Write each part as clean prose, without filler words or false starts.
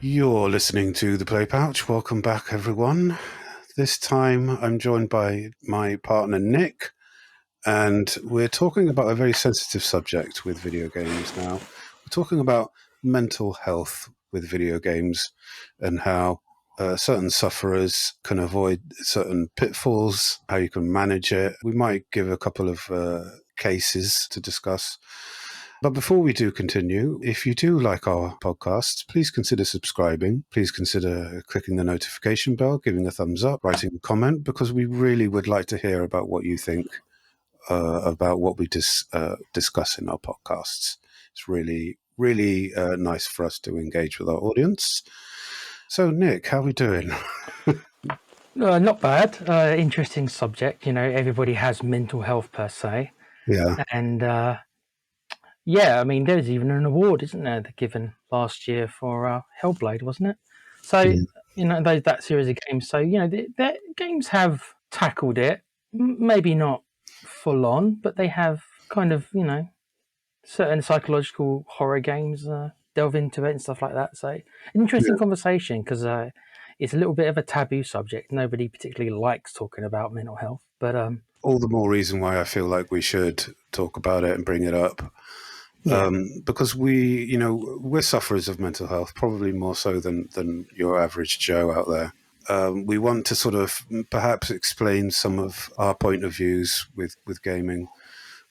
You're listening to The Play Pouch. Welcome back, everyone. This time I'm joined by my partner, Nick, and we're talking about a very sensitive subject with video games now. We're talking about mental health with video games and how certain sufferers can avoid certain pitfalls, how you can manage it. We might give a couple of cases to discuss. But before we do continue, if you do like our podcasts, please consider subscribing. Please consider clicking the notification bell, giving a thumbs up, writing a comment, because we really would like to hear about what you think about what we discuss in our podcasts. It's really, really nice for us to engage with our audience. So, Nick, how are we doing? Not bad. Interesting subject. Everybody has mental health per se. Yeah. And yeah, I mean, there's even an award, isn't there, given last year for Hellblade, wasn't it? So, that series of games. So, the games have tackled it. Maybe not full on, but they have kind of, certain psychological horror games delve into it and stuff like that. So, interesting conversation because it's a little bit of a taboo subject. Nobody particularly likes talking about mental health, but all the more reason why I feel like we should talk about it and bring it up. Because we're sufferers of mental health, probably more so than your average Joe out there. We want to sort of perhaps explain some of our point of views with gaming.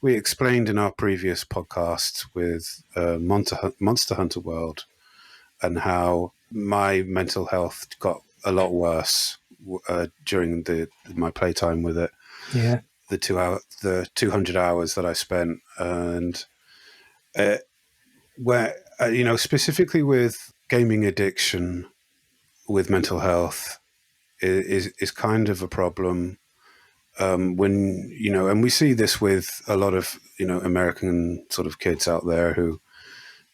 We explained in our previous podcast with Monster Hunter World and how my mental health got a lot worse during my playtime with it. Yeah. The 200 hours that I spent, and where specifically with gaming addiction with mental health is kind of a problem when and we see this with a lot of American sort of kids out there who,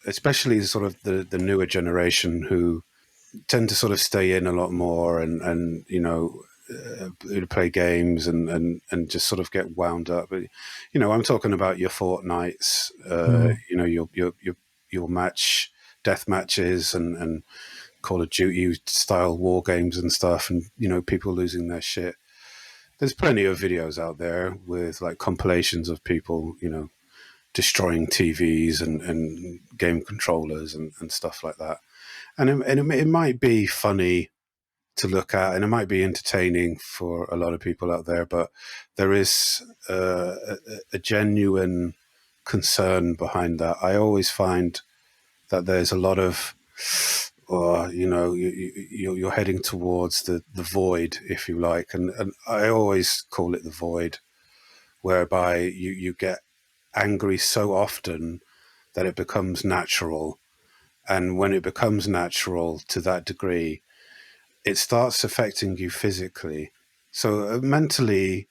especially sort of the newer generation, who tend to sort of stay in a lot more and play games and just sort of get wound up. But, I'm talking about your Fortnites, your death matches and Call of Duty style war games and stuff, and people losing their shit. There's plenty of videos out there with like compilations of people, destroying TVs and game controllers and stuff like that. And it might be funny to look at, and it might be entertaining for a lot of people out there, but there is a genuine concern behind that. I always find that there's a lot of, you're heading towards the void, if you like, and I always call it the void, whereby you get angry so often that it becomes natural. And when it becomes natural to that degree, it starts affecting you physically. So mentally,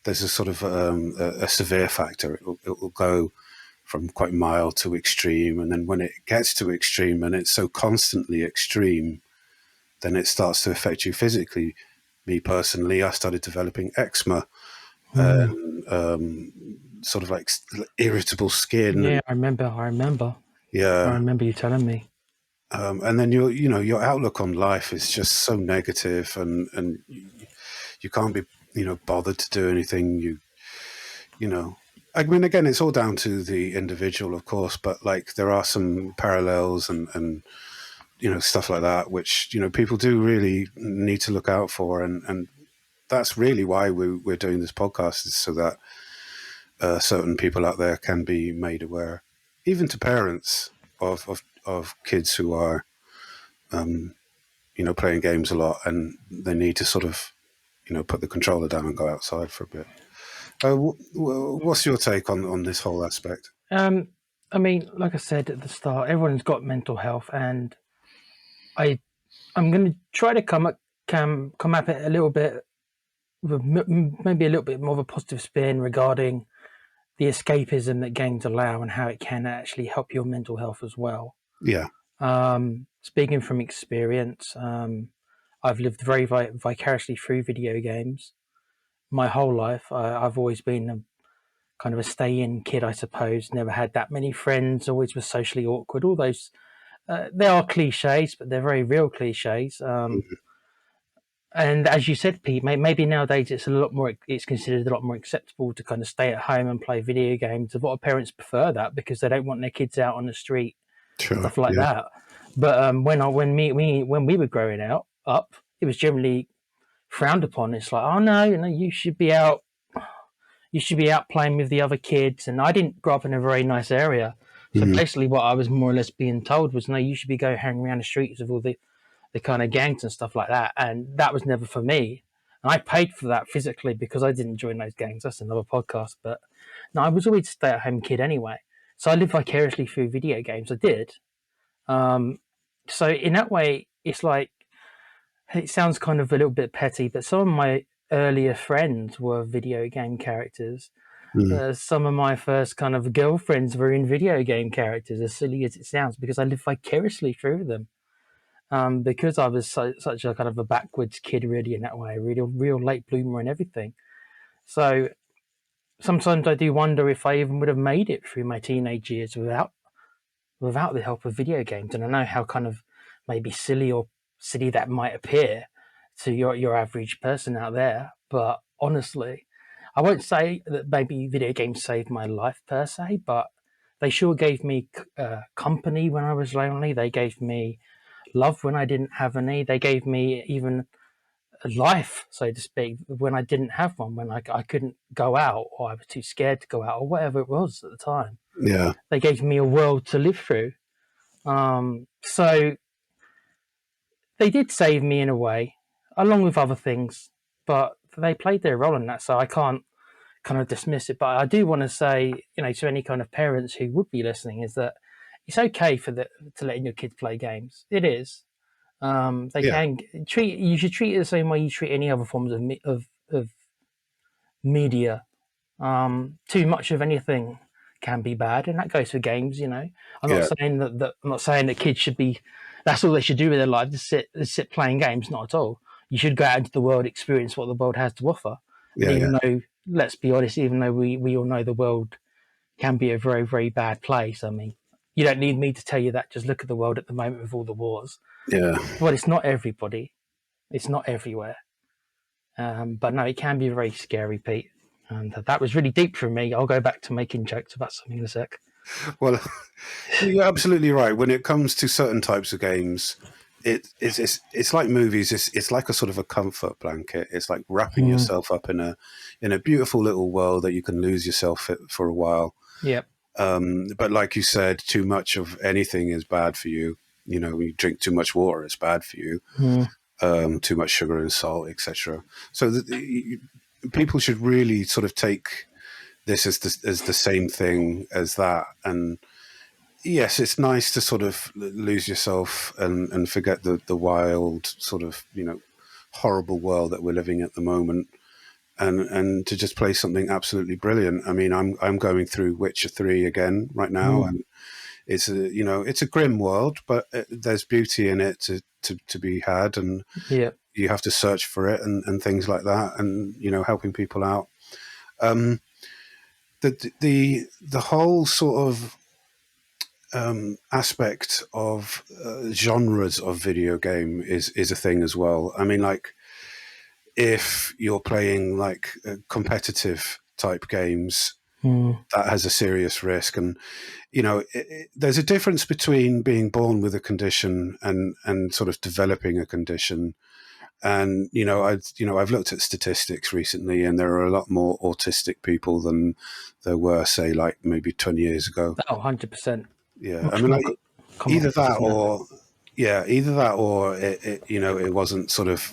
there's a sort of a severe factor. It will go from quite mild to extreme. And then when it gets to extreme and it's so constantly extreme, then it starts to affect you physically. Me personally, I started developing eczema and sort of like irritable skin. Yeah, I remember. Yeah. I remember you telling me. And then your outlook on life is just so negative, and you can't be bothered to do anything. I mean, again, it's all down to the individual, of course, but like there are some parallels and stuff like that which people do really need to look out for, and that's really why we're doing this podcast, is so that certain people out there can be made aware, even to parents of kids who are playing games a lot, and they need to sort of put the controller down and go outside for a bit. What's your take on this whole aspect? I mean, like I said at the start, everyone's got mental health, and I'm going to try to come at it a little bit, with maybe a little bit more of a positive spin regarding the escapism that games allow and how it can actually help your mental health as well. Yeah. Speaking from experience, I've lived very vicariously through video games my whole life. I've always been a kind of a stay-in kid, I suppose. Never had that many friends. Always was socially awkward. All those They are cliches, but they're very real cliches. And as you said, Pete, maybe nowadays it's a lot more. It's considered a lot more acceptable to kind of stay at home and play video games. A lot of parents prefer that because they don't want their kids out on the street, Sure. stuff like Yeah. that. But when we were growing up, it was generally frowned upon. It's like, oh no, you should be out. You should be out playing with the other kids. And I didn't grow up in a very nice area, so Mm. basically, what I was more or less being told was, no, you should be go hang around the streets with all the kind of gangs and stuff like that. And that was never for me. And I paid for that physically because I didn't join those gangs. That's another podcast. But no, I was always a stay at home kid anyway. So I lived vicariously through video games. I did. Um, so in that way, it's like, it sounds kind of a little bit petty, but some of my earlier friends were video game characters. Mm. Some of my first kind of girlfriends were in video game characters, as silly as it sounds, because I lived vicariously through them. Because I was such a kind of a backwards kid, really, in that way, real late bloomer and everything. So sometimes I do wonder if I even would have made it through my teenage years without the help of video games. And I know how kind of maybe silly that might appear to your average person out there, but honestly, I won't say that maybe video games saved my life per se, but they sure gave me company when I was lonely. They gave me love when I didn't have any. They gave me even a life, so to speak, when I didn't have one, when I couldn't go out or I was too scared to go out or whatever it was at the time. Yeah. They gave me a world to live through. So they did save me in a way, along with other things, but they played their role in that, so I can't kind of dismiss it. But I do want to say, to any kind of parents who would be listening, is that it's okay to letting your kids play games. It is. They Yeah. can treat you should treat it the same way you treat any other forms of media. Too much of anything can be bad, and that goes for games. I'm not Yeah. saying that I'm not saying that kids should be. That's all they should do with their life: just sit playing games. Not at all. You should go out into the world, experience what the world has to offer. And Yeah. Yeah. even though, let's be honest, even though we all know the world can be a very, very bad place. I mean, you don't need me to tell you that. Just look at the world at the moment with all the wars. Yeah. Well, it's not everybody. It's not everywhere. But no, it can be very scary, Pete. And that was really deep for me. I'll go back to making jokes about something in a sec. Well, you're absolutely right. When it comes to certain types of games, it's like movies. It's like a sort of a comfort blanket. It's like wrapping yourself up in a beautiful little world that you can lose yourself for a while. Yep. But like you said, too much of anything is bad for you. When you drink too much water, it's bad for you. Too much sugar and salt, etc. So people should really sort of take this as the same thing as that. And yes, it's nice to sort of lose yourself and forget the wild sort of horrible world that we're living at the moment, and to just play something absolutely brilliant. I mean, I'm going through Witcher 3 again right now, and it's a grim world, but there's beauty in it to be had, and Yep. you have to search for it and things like that, and helping people out. The whole sort of aspect of genres of video game is a thing as well. I mean, like, if you're playing like competitive type games, that has a serious risk. And there's a difference between being born with a condition and sort of developing a condition. And I've looked at statistics recently, and there are a lot more autistic people than there were, say, like maybe 20 years ago. Oh, 100%. Yeah, I Much mean, more like, common, either that isn't it? or either that or it wasn't sort of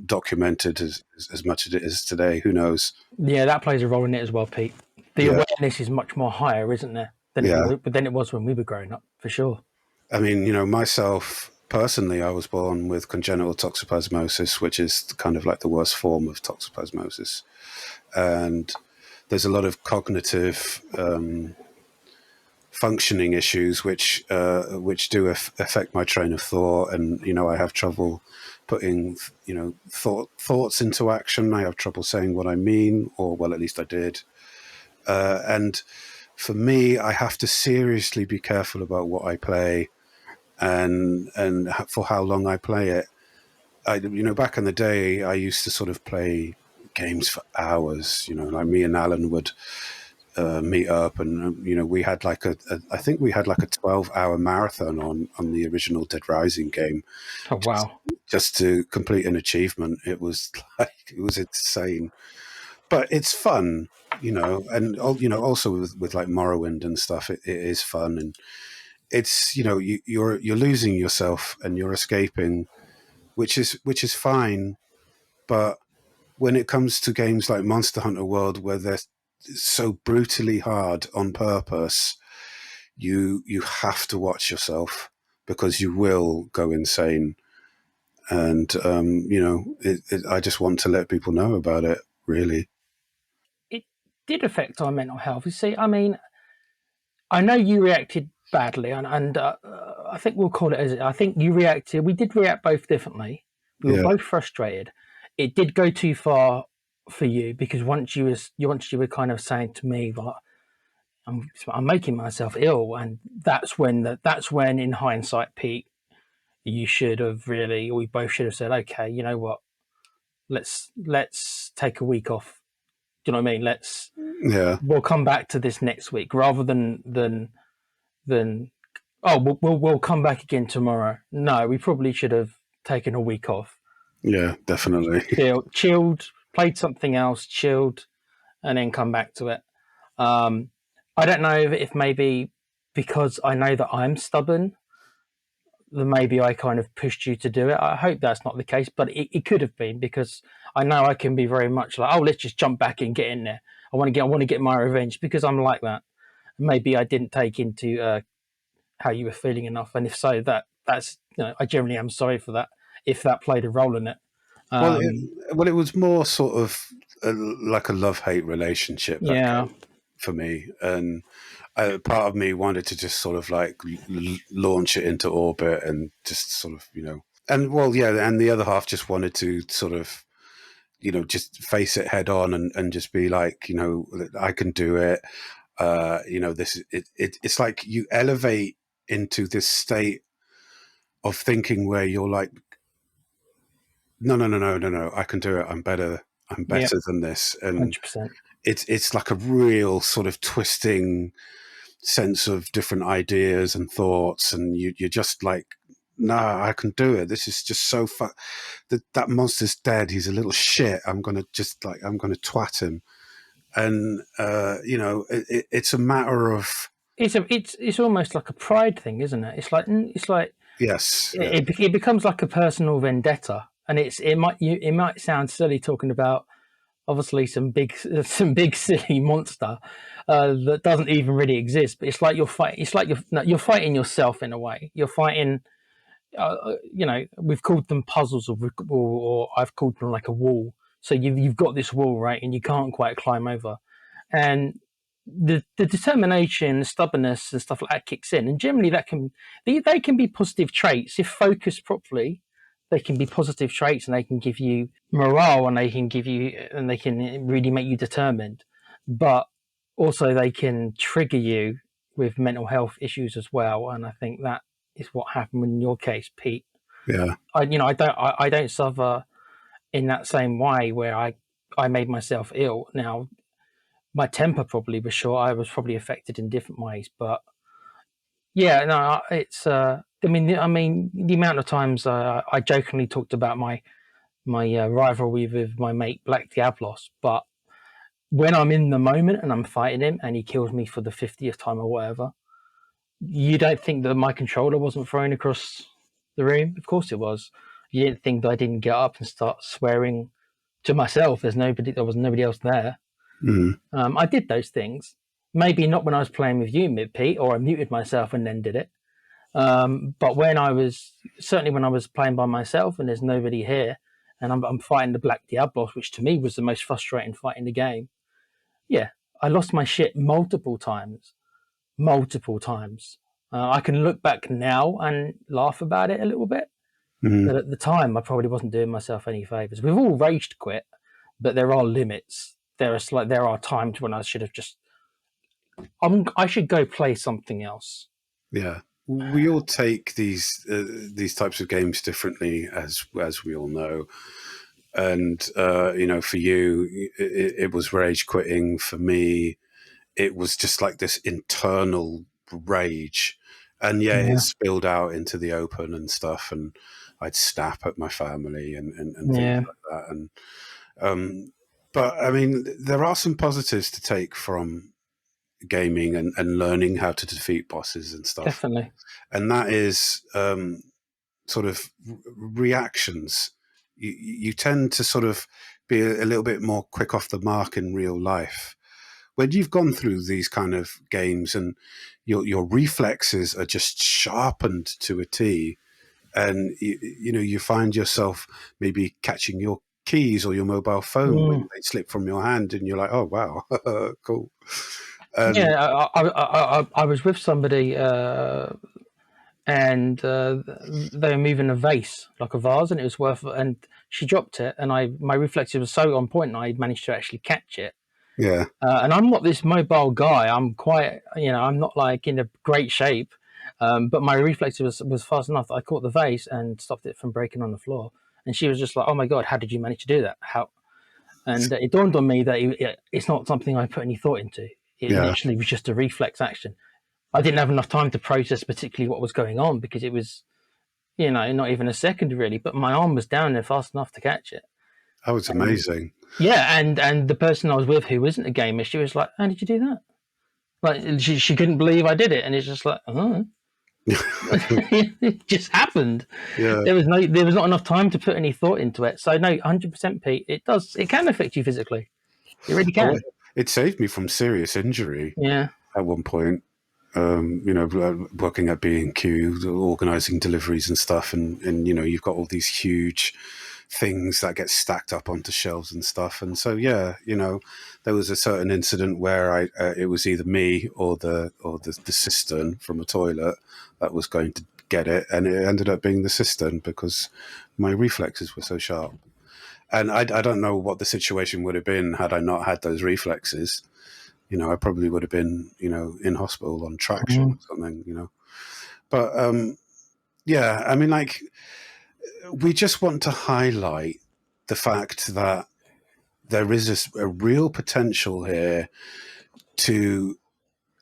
documented as much as it is today. Who knows? Yeah, that plays a role in it as well, Pete. The Yeah, awareness is much more higher, isn't there, yeah. than it was when we were growing up, for sure. I mean, myself personally, I was born with congenital toxoplasmosis, which is kind of like the worst form of toxoplasmosis, and there's a lot of cognitive functioning issues which do affect my train of thought, and I have trouble putting thoughts into action. I have trouble saying what I mean, or well, at least I did. And for me, I have to seriously be careful about what I play, and for how long I play it. Back in the day, I used to sort of play games for hours. Like me and Alan would meet up, and we had I think we had like a 12-hour marathon on the original Dead Rising game, Oh just, wow. just to complete an achievement. It was it was insane, but it's fun, and also with like Morrowind and stuff, it is fun, and it's you're losing yourself and you're escaping, which is fine, but when it comes to games like Monster Hunter World, where they're so brutally hard on purpose, you have to watch yourself because you will go insane. And I just want to let people know about it. Really, It did affect our mental health. You see, I mean, I know you reacted badly, and I think we'll call it as it. I think you reacted. We did react both differently. We were yeah, both frustrated. It did go too far for you because once you were kind of saying to me, "Well, I'm making myself ill," and that's when, in hindsight, Pete, you should have really. We both should have said, "Okay, you know what? Let's take a week off." Do you know what I mean? yeah, We'll come back to this next week rather than oh we'll come back again tomorrow. No, we probably should have taken a week off, yeah, definitely. chilled, played something else, chilled, and then come back to it. Um, I don't know if maybe because I know that I'm stubborn, then maybe I kind of pushed you to do it. I hope that's not the case, but it could have been because I know I can be very much like, oh, let's just jump back and get in there. I want to get my revenge because I'm like that. Maybe I didn't take into how you were feeling enough, and if so, that's I generally am sorry for that if that played a role in it. Well, Um, it was more sort of like a love-hate relationship, that yeah, game, for me, and part of me wanted to just sort of like launch it into orbit and just sort of and well, yeah, and the other half just wanted to sort of just face it head on and just be like, I can do it. This it's like you elevate into this state of thinking where you're like, no, no, no, no, no, no, I can do it. I'm better. I'm yeah, better than this. And 100%. it's like a real sort of twisting sense of different ideas and thoughts, and you're just like, nah, I can do it. This is just so fun. That monster's dead. He's a little shit. I'm gonna twat him. And it's a matter of It's almost like a pride thing, isn't it? It's like yes, yeah, it becomes like a personal vendetta, and it might sound silly talking about obviously some big silly monster that doesn't even really exist, but it's like you're fighting. It's like you're fighting yourself in a way. You're fighting. We've called them puzzles, or I've called them like a wall. So you've got this wall, right, and you can't quite climb over, and the determination, the stubbornness, and stuff like that kicks in, and generally they can be positive traits if focused properly. They can be positive traits, and they can give you morale, and they can really make you determined. But also, they can trigger you with mental health issues as well, and I think that is what happened in your case, Pete. yeah, I don't suffer in that same way where I made myself ill. Now my temper probably was short. I was probably affected in different ways, but yeah, no, it's. I mean, the amount of times I jokingly talked about my rivalry with my mate Black Diablos, but when I'm in the moment and I'm fighting him and he kills me for the 50th time or whatever, you don't think that my controller wasn't thrown across the room? Of course it was. You didn't think that I didn't get up and start swearing to myself. There was nobody else there. mm, I did those things. Maybe not when I was playing with you, Pete, or I muted myself and then did it. But certainly when I was playing by myself and there's nobody here, and I'm fighting the Black Diablos, which to me was the most frustrating fight in the game. Yeah, I lost my shit multiple times, multiple times. I can look back now and laugh about it a little bit, mm, but at the time, I probably wasn't doing myself any favors. We've all raged quit, but there are limits. There are times when I should have just I should go play something else. yeah. we all take these types of games differently, as we all know. And for you, it was rage quitting. For me, it was just like this internal rage, and yeah, it Yeah, spilled out into the open and stuff. And I'd snap at my family and things yeah, like that. And but I mean, there are some positives to take from gaming and learning how to defeat bosses and stuff. definitely. And that is sort of reactions. You tend to sort of be a little bit more quick off the mark in real life. When you've gone through these kind of games and your reflexes are just sharpened to a T, and you find yourself maybe catching your keys or your mobile phone when Mm. they slip from your hand, and you're like, "Oh wow, cool." And Yeah, I was with somebody, and they were moving a vase, like a vase, and it was worth. And she dropped it, and my reflexes were so on point, and I managed to actually catch it. yeah, And I'm not this mobile guy. I'm quite, I'm not like in a great shape, but my reflex was fast enough that I caught the vase and stopped it from breaking on the floor. And she was just like, "Oh my god, how did you manage to do that? How?" And it dawned on me that it's not something I put any thought into. It yeah, literally was just a reflex action. I didn't have enough time to process particularly what was going on because it was, not even a second really. But my arm was down there fast enough to catch it. that was And amazing. yeah, and the person I was with who isn't a gamer, she was like, "How did you do that?" Like she couldn't believe I did it, and it's just like, oh, it just happened. Yeah. There was not enough time to put any thought into it. So no, 100%, Pete. It can affect you physically. It really Oh, can. it saved me from serious injury Yeah. at one point. Working at B&Q, organizing deliveries and stuff, and you've got all these huge things that get stacked up onto shelves and stuff. And so, yeah, there was a certain incident where it was either me or the cistern from a toilet that was going to get it, and it ended up being the cistern because my reflexes were so sharp. And I don't know what the situation would have been had I not had those reflexes. I probably would have been, in hospital on traction Mm. or something. But yeah, I mean, like, we just want to highlight the fact that there is a real potential here to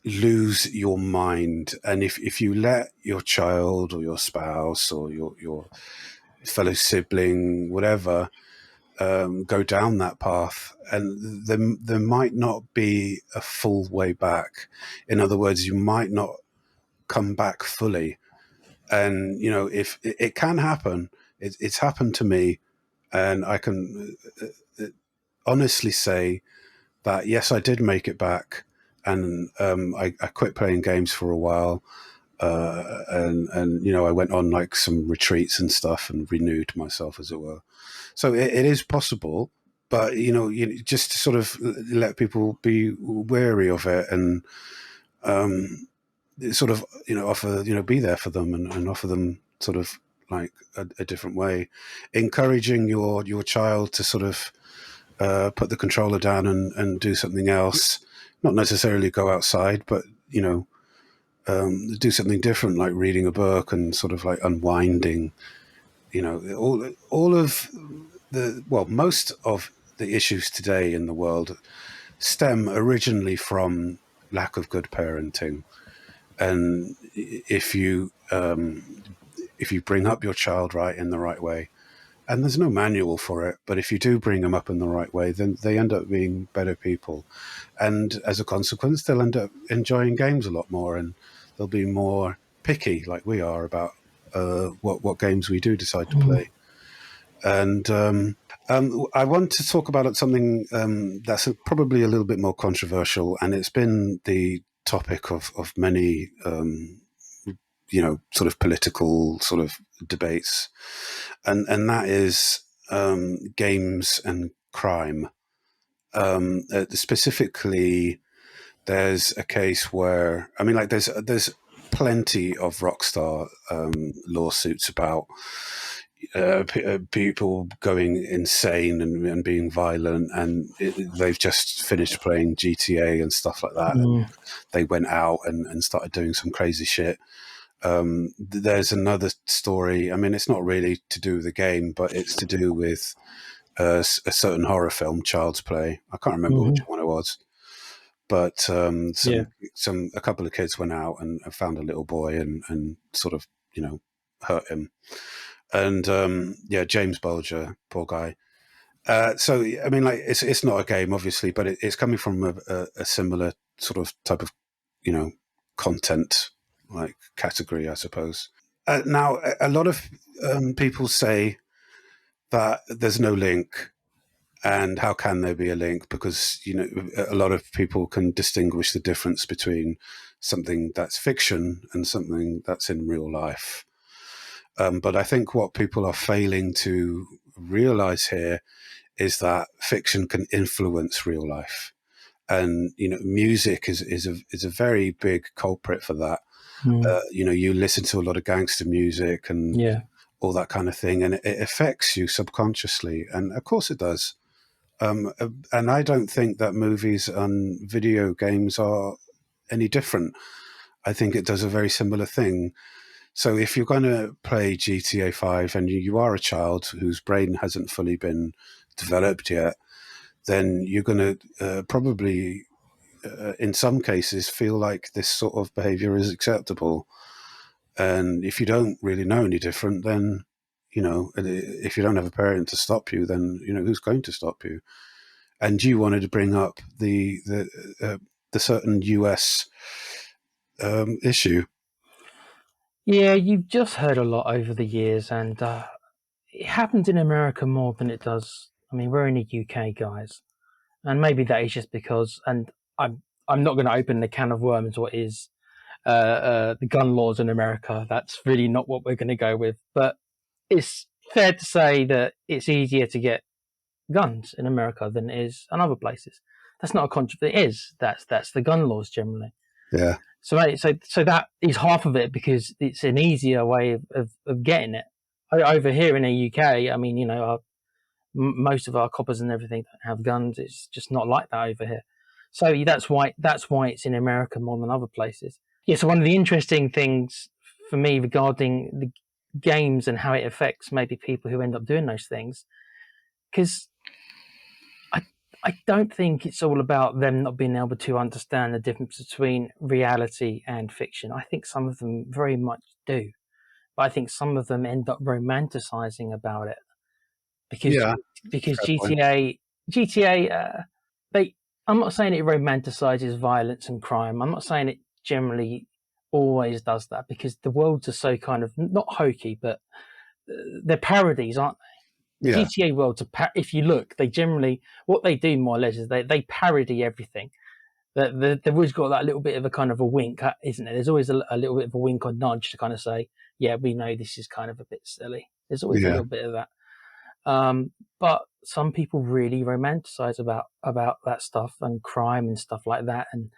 lose your mind. And if you let your child or your spouse or your fellow sibling, whatever, go down that path, and there might not be a full way back. In other words, you might not come back fully. And if it can happen, it's happened to me, and I can honestly say that yes, I did make it back, and I quit playing games for a while. And I went on like some retreats and stuff and renewed myself, as it were. So it is possible, but just to sort of let people be wary of it, and sort of offer, be there for them, and offer them sort of like a different way, encouraging your child to sort of put the controller down and do something else, not necessarily go outside, but do something different, like reading a book and sort of like unwinding. All of most of the issues today in the world stem originally from lack of good parenting. And if you bring up your child right in the right way, and there's no manual for it, but if you do bring them up in the right way, then they end up being better people, and as a consequence, they'll end up enjoying games a lot more, and they'll be more picky, like we are, about what games we do decide to Mm. play. And I want to talk about something that's probably a little bit more controversial, and it's been the topic of many, sort of political sort of debates, and that is games and crime. Specifically, there's a case where, I mean, like, there's plenty of Rockstar lawsuits about people going insane and being violent, and they've just finished playing GTA and stuff like that, and Mm. they went out and started doing some crazy shit. There's another story. I mean, it's not really to do with the game, but it's to do with a certain horror film, Child's Play. I can't remember which Hmm. one it was, but Yeah. a couple of kids went out and found a little boy and sort of hurt him, and yeah, James Bulger, poor guy. So I mean, like it's not a game, obviously, but it's coming from a similar sort of type of you know content like category, I suppose. Now, a lot of people say that there's no link, and how can there be a link? Because a lot of people can distinguish the difference between something that's fiction and something that's in real life. But I think what people are failing to realize here is that fiction can influence real life, and music is a very big culprit for that. Mm. You listen to a lot of gangster music and Yeah. all that kind of thing, and it affects you subconsciously, and of course it does. And I don't think that movies and video games are any different. I think it does a very similar thing. So if you're going to play GTA 5 and you are a child whose brain hasn't fully been developed yet, then you're going to probably, in some cases, feel like this sort of behavior is acceptable. And if you don't really know any different, then, if you don't have a parent to stop you, then, who's going to stop you? And you wanted to bring up the certain US issue. Yeah, you've just heard a lot over the years, and it happens in America more than it does. I mean, we're in the UK, guys, and maybe that is just because. And I'm not going to open the can of worms. What is the gun laws in America? That's really not what we're going to go with. But it's fair to say that it's easier to get guns in America than it is in other places. That's not a controversy. It is. That's the gun laws generally. Yeah, So that is half of it because it's an easier way of getting it. Over here in the UK, I mean, most of our coppers and everything don't have guns. It's just not like that over here. So that's why it's in America more than other places. Yeah. So one of the interesting things for me regarding the games and how it affects maybe people who end up doing those things, because I I don't think it's all about them not being able to understand the difference between reality and fiction. I think some of them very much do, but I think some of them end up romanticizing about it because yeah, because fair point. GTA they I'm not saying it romanticizes violence and crime. I'm not saying it generally always does that because the worlds are so kind of not hokey, but they're parodies, aren't Yeah, GTA worlds are if you look, they generally what they do more or less is they parody everything. They've always got that little bit of a kind of a wink, isn't it? There's always a little bit of a wink or nudge to kind of say, yeah, we know this is kind of a bit silly. There's always a yeah, little bit of that. But some people really romanticize about that stuff and crime and stuff like that, and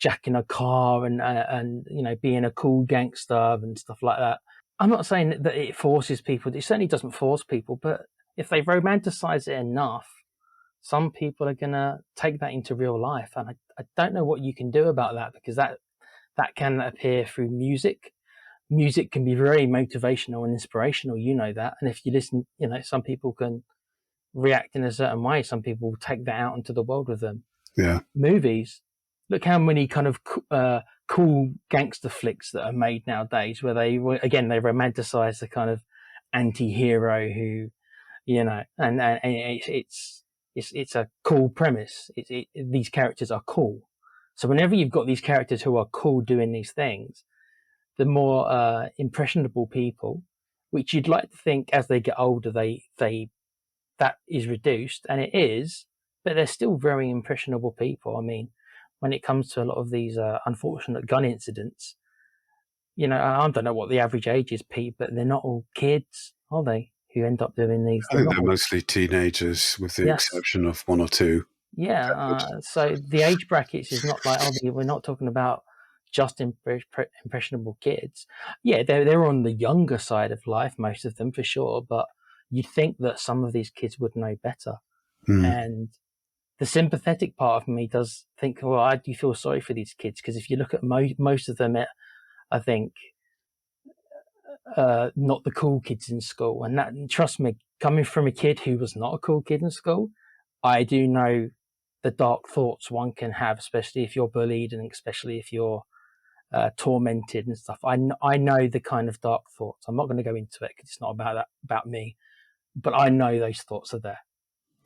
jacking a car and being a cool gangster and stuff like that. I'm not saying that it forces people. It certainly doesn't force people, but if they romanticize it enough, some people are gonna take that into real life, and I don't know what you can do about that because that can appear through music. Music can be very motivational and inspirational, you know that. And if you listen, some people can react in a certain way. Some people take that out into the world with them. yeah. Movies, look how many kind of cool gangster flicks that are made nowadays, where they again they romanticize the kind of anti-hero who and it's a cool premise. These characters are cool. So whenever you've got these characters who are cool doing these things, the more impressionable people, which you'd like to think as they get older, they that is reduced, and it is, but they're still very impressionable people. I mean, when it comes to a lot of these unfortunate gun incidents, I don't know what the average age is, Pete, but they're not all kids, are they? Who end up doing these? I They're think not they're all. mostly teenagers, with the Yes. exception of one or two. Yeah, so the age brackets is not like we're not talking about just impressionable kids. Yeah, they're on the younger side of life, most of them for sure. But you'd think that some of these kids would know better. Mm. And the sympathetic part of me does think, well, I do feel sorry for these kids because if you look at most of them, I think not the cool kids in school. And that, trust me, coming from a kid who was not a cool kid in school, I do know the dark thoughts one can have, especially if you're bullied and especially if you're tormented and stuff. I know the kind of dark thoughts. I'm not going to go into it because it's not about me, but I know those thoughts are there.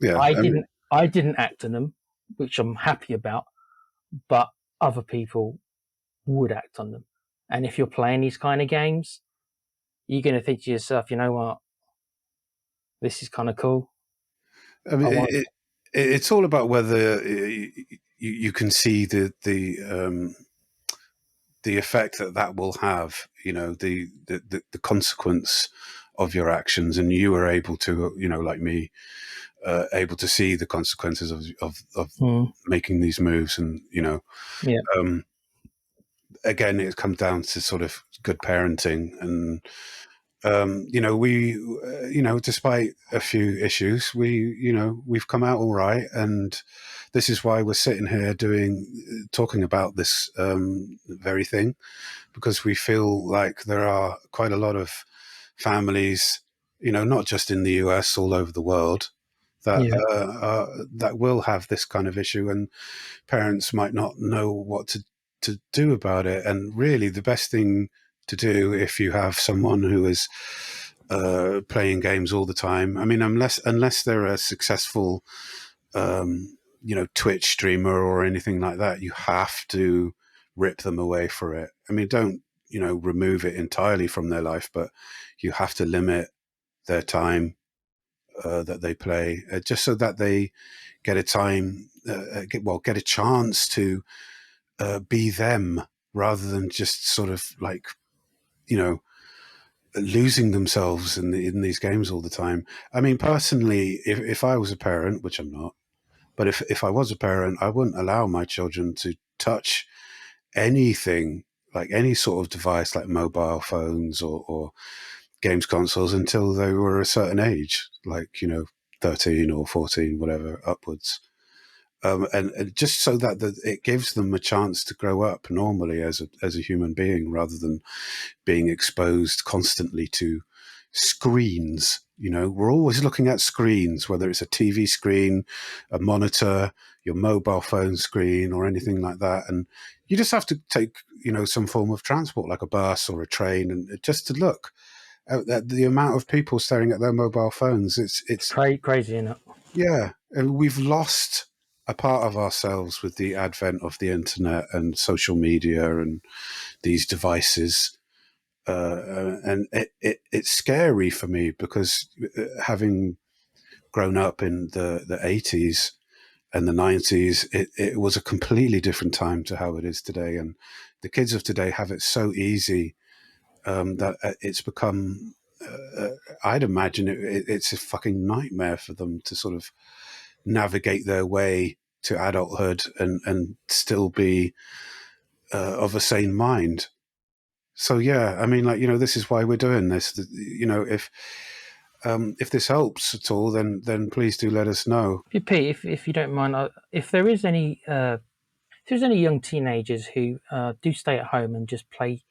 Yeah, I I mean, didn't act on them, which I'm happy about, but other people would act on them. And if you're playing these kind of games, you're going to think to yourself, you know what, this is kind of cool. I mean, I want. it's all about whether you can see the effect that will have, the consequence of your actions, and you are able to, like me, able to see the consequences of Mm, making these moves, and yeah, um, again, it comes down to sort of good parenting, and we, despite a few issues, we've come out all right, and this is why we're sitting here talking about this very thing, because we feel like there are quite a lot of families, not just in the US, all over the world, that yeah, that will have this kind of issue, and parents might not know what to do about it. And really, the best thing to do if you have someone who is playing games all the time, I mean, unless they're a successful, Twitch streamer or anything like that, you have to rip them away for it. I mean, don't remove it entirely from their life, but you have to limit their time that they play, just so that they get get a chance to be them, rather than just sort of like, you know, losing themselves in these games all the time. I mean, personally, if I was a parent, which I'm not, but if I was a parent, I wouldn't allow my children to touch anything, like any sort of device like mobile phones or games consoles, until they were a certain age, like 13 or 14, whatever, upwards. And just so that it gives them a chance to grow up normally as a human being, rather than being exposed constantly to screens. We're always looking at screens, whether it's a TV screen, a monitor, your mobile phone screen, or anything like that. And you just have to take, some form of transport, like a bus or a train, and just to look at the amount of people staring at their mobile phones. It's crazy, isn't it? Yeah, and we've lost a part of ourselves with the advent of the internet and social media and these devices. And it's scary for me, because having grown up in the 80s and the 90s, it was a completely different time to how it is today. And the kids of today have it so easy, that it's become, I'd imagine it's a fucking nightmare for them to sort of navigate their way to adulthood and still be of a sane mind. So yeah, I mean, like, this is why we're doing this. If this helps at all, then please do let us know. Pete, if you don't mind, if there is any if there's any young teenagers who do stay at home and just play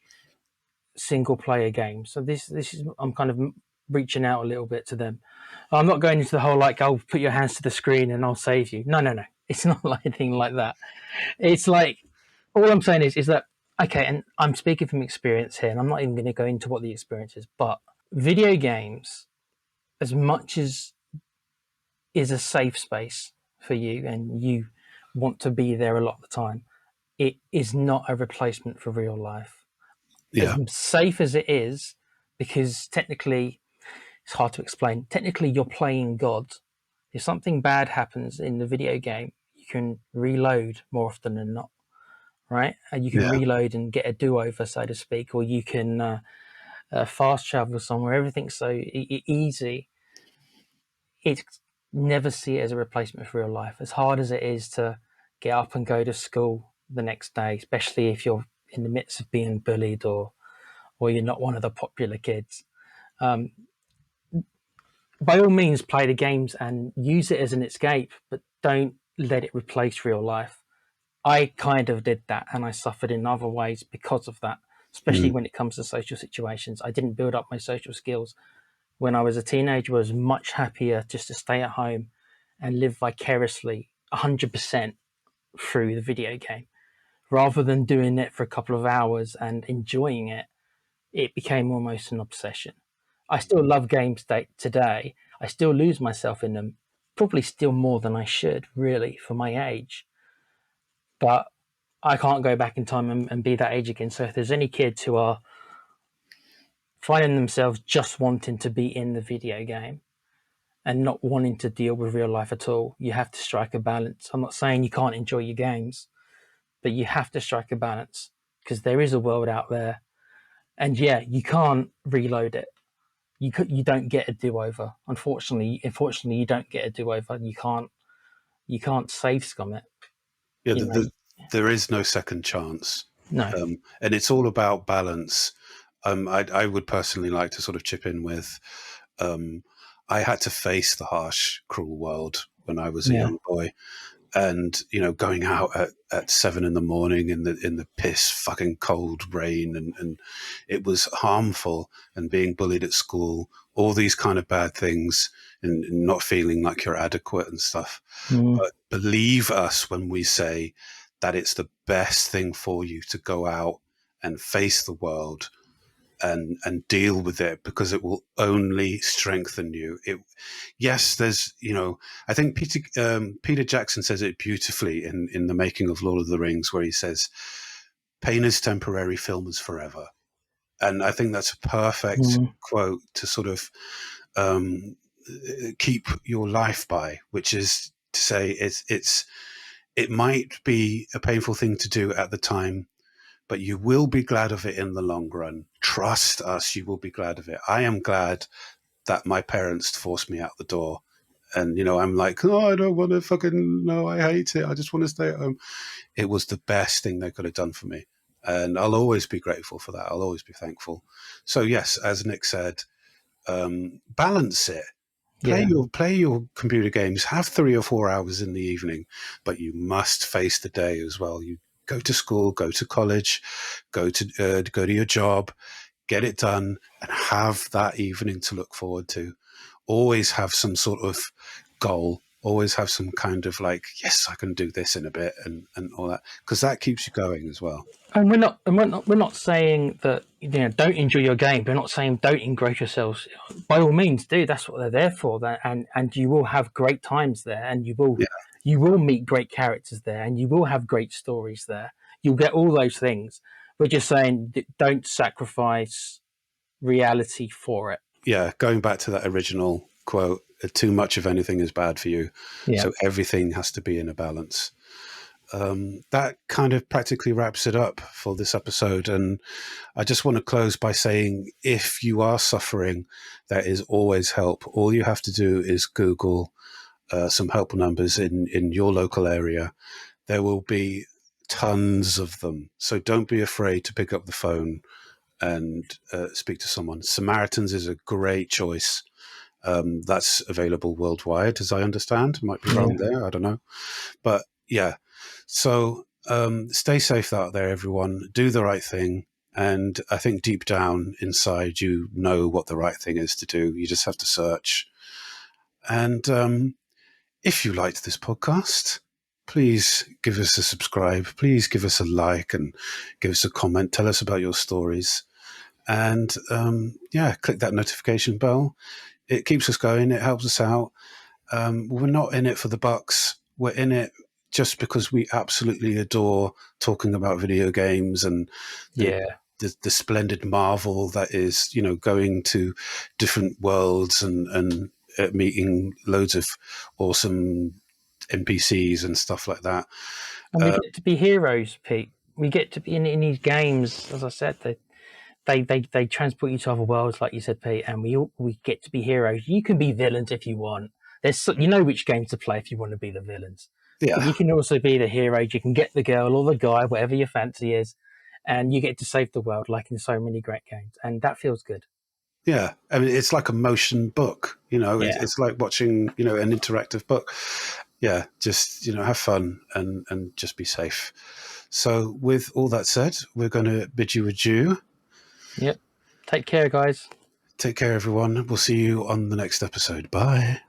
single player games, so this is, I'm kind of reaching out a little bit to them. I'm not going into the whole like, I'll put your hands to the screen and I'll save you. No, no, no. It's not like anything like that. It's like, all I'm saying is that, okay, and I'm speaking from experience here, and I'm not even going to go into what the experience is, but video games, as much as is a safe space for you and you want to be there a lot of the time, it is not a replacement for real life. As Yeah, safe as it is, because technically, it's hard to explain. Technically, you're playing God. If something bad happens in the video game, you can reload more often than not, right? And you can yeah, reload and get a do-over, so to speak, or you can fast travel somewhere. Everything's so easy. It's never see it as a replacement for real life. As hard as it is to get up and go to school the next day, especially if you're in the midst of being bullied or you're not one of the popular kids. Um, by all means, play the games and use it as an escape, but don't let it replace real life. I kind of did that, and I suffered in other ways because of that. especially Mm. when it comes to social situations. I didn't build up my social skills when I was a teenager. I was much happier just to stay at home and live vicariously 100% through the video game rather than doing it for a couple of hours and enjoying it. It became almost an obsession. I still love games today. I still lose myself in them, probably still more than I should, really, for my age. But I can't go back in time and be that age again. So if there's any kids who are finding themselves just wanting to be in the video game and not wanting to deal with real life at all, you have to strike a balance. I'm not saying you can't enjoy your games, but you have to strike a balance because there is a world out there. And yeah, you can't reload it. You don't get a do over. Unfortunately, you don't get a do over. You can't save scum it. Yeah, You know, there is no second chance, no, and it's all about balance. I would personally like to sort of chip in with. Um, I had to face the harsh, cruel world when I was a yeah, young boy, and going out at 7 in the morning in the piss fucking cold rain, and it was harmful, and being bullied at school, all these kind of bad things, and not feeling like you're adequate and stuff. mm, But believe us when we say that it's the best thing for you to go out and face the world and deal with it, because it will only strengthen you. Yes, there's, I think Peter Jackson says it beautifully in the making of Lord of the Rings, where he says, "Pain is temporary, film is forever." And I think that's a perfect mm, quote to sort of um, keep your life by, which is to say, it might be a painful thing to do at the time, but you will be glad of it in the long run. Trust us, you will be glad of it. I am glad that my parents forced me out the door. And, I'm like, oh, I don't want to fucking, no, I hate it. I just want to stay at home. It was the best thing they could have done for me. And I'll always be grateful for that. I'll always be thankful. So, yes, as Nick said, balance it. yeah, Play your computer games. Have 3 or 4 hours in the evening, but you must face the day as well. You go to school, go to college, go to your job, get it done, and have that evening to look forward to. Always have some sort of goal. Always have some kind of like, yes, I can do this in a bit, and all that, because that keeps you going as well. and we're not saying that don't enjoy your game. We're not saying don't engross yourselves. By all means, do. That's what they're there for. And you will have great times there, and Yeah, you will meet great characters there, and you will have great stories there. You'll get all those things. We're just saying don't sacrifice reality for it. yeah. Going back to that original quote, too much of anything is bad for you. Yeah, So everything has to be in a balance. That kind of practically wraps it up for this episode. And I just want to close by saying, if you are suffering, there is always help. All you have to do is Google some help numbers in your local area. There will be tons of them. So don't be afraid to pick up the phone and speak to someone. Samaritans is a great choice. That's available worldwide, as I understand. Might be wrong yeah. there. I don't know. But yeah, so stay safe out there, everyone. Do the right thing. And I think deep down inside, you know what the right thing is to do. You just have to search. And if you liked this podcast, please give us a subscribe. Please give us a like and give us a comment. Tell us about your stories. And yeah, click that notification bell. It keeps us going. It helps us out. We're not in it for the bucks. We're in it just because we absolutely adore talking about video games and the Yeah. the splendid marvel that is, going to different worlds and meeting loads of awesome NPCs and stuff like that. And we get to be heroes, Pete. We get to be in these games, as I said, they transport you to other worlds, like you said, Pete, and we get to be heroes. You can be villains if you want. You know which game to play if you want to be the villains, but Yeah, you can also be the heroes. You can get the girl or the guy, whatever your fancy is, and you get to save the world, like in so many great games, and that feels good. yeah. I mean, it's like a motion book. Yeah, It's like watching, an interactive book. yeah, just, have fun and just be safe. So with all that said, we're going to bid you adieu. Yep. Take care, guys. Take care, everyone. We'll see you on the next episode. Bye.